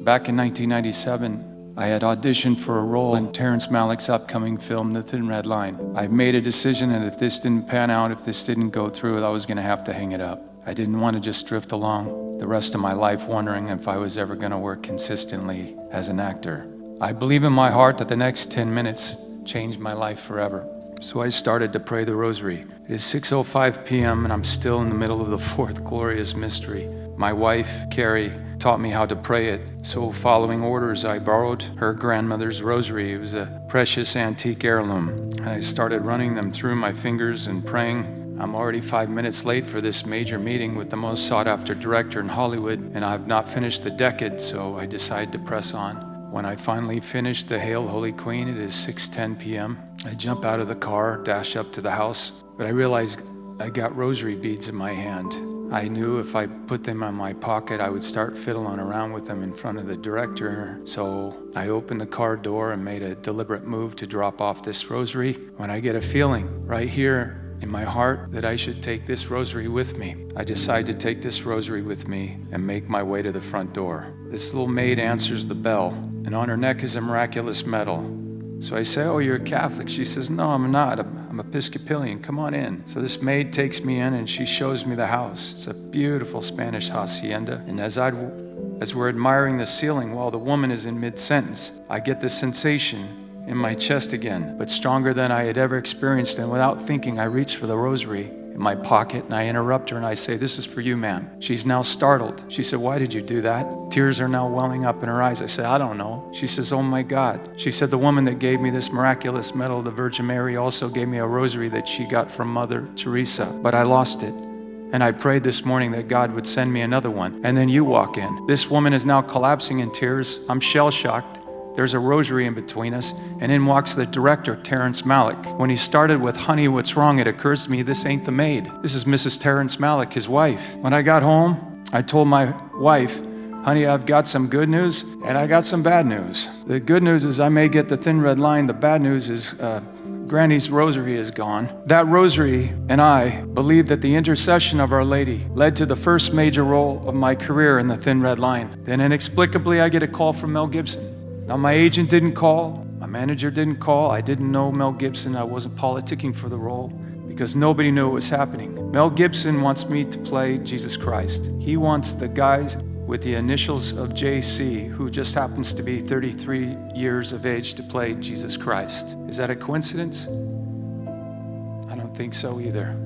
Back in 1997, I had auditioned for a role in Terrence Malick's upcoming film, The Thin Red Line. I made a decision that if this didn't pan out, if this didn't go through, I was going to have to hang it up. I didn't want to just drift along the rest of my life wondering if I was ever going to work consistently as an actor. I believe in my heart that the next 10 minutes changed my life forever. So I started to pray the Rosary. It is 6:05 p.m. and I'm still in the middle of the fourth glorious mystery. My wife, Carrie, taught me how to pray it. So following orders, I borrowed her grandmother's rosary. It was a precious antique heirloom. And I started running them through my fingers and praying. I'm already 5 minutes late for this major meeting with the most sought-after director in Hollywood, and I've not finished the decade, so I decided to press on. When I finally finished the Hail Holy Queen, it is 6:10 p.m. I jump out of the car, dash up to the house, but I realized I got rosary beads in my hand. I knew if I put them in my pocket, I would start fiddling around with them in front of the director. So I opened the car door and made a deliberate move to drop off this rosary when I get a feeling right here in my heart that I should take this rosary with me. I decide to take this rosary with me and make my way to the front door. This little maid answers the bell, and on her neck is a miraculous medal. So I say, "Oh, you're a Catholic?" She says, "No, I'm not. I'm Episcopalian. Come on in." So this maid takes me in and she shows me the house. It's a beautiful Spanish hacienda. And as we're admiring the ceiling while the woman is in mid-sentence, I get this sensation in my chest again, but stronger than I had ever experienced. And without thinking, I reach for the rosary in my pocket and I interrupt her and I say, "This is for you, ma'am." She's now startled. She said, "Why did you do that?" Tears are now welling up in her eyes. I said, "I don't know." She says, "Oh my God." She said, "The woman that gave me this miraculous medal, the Virgin Mary, also gave me a rosary that she got from Mother Teresa, but I lost it. And I prayed this morning that God would send me another one. And then you walk in." This woman is now collapsing in tears. I'm shell-shocked. There's a rosary in between us, and in walks the director, Terrence Malick. When he started with "Honey, what's wrong?" it occurs to me, this ain't the maid. This is Mrs. Terrence Malick, his wife. When I got home, I told my wife, "Honey, I've got some good news, and I got some bad news. The good news is I may get the Thin Red Line. The bad news is Granny's rosary is gone." That rosary and I believe that the intercession of Our Lady led to the first major role of my career in the Thin Red Line. Then inexplicably, I get a call from Mel Gibson. Now, my agent didn't call, my manager didn't call, I didn't know Mel Gibson, I wasn't politicking for the role because nobody knew what was happening. Mel Gibson wants me to play Jesus Christ. He wants the guys with the initials of JC, who just happens to be 33 years of age, to play Jesus Christ. Is that a coincidence? I don't think so either.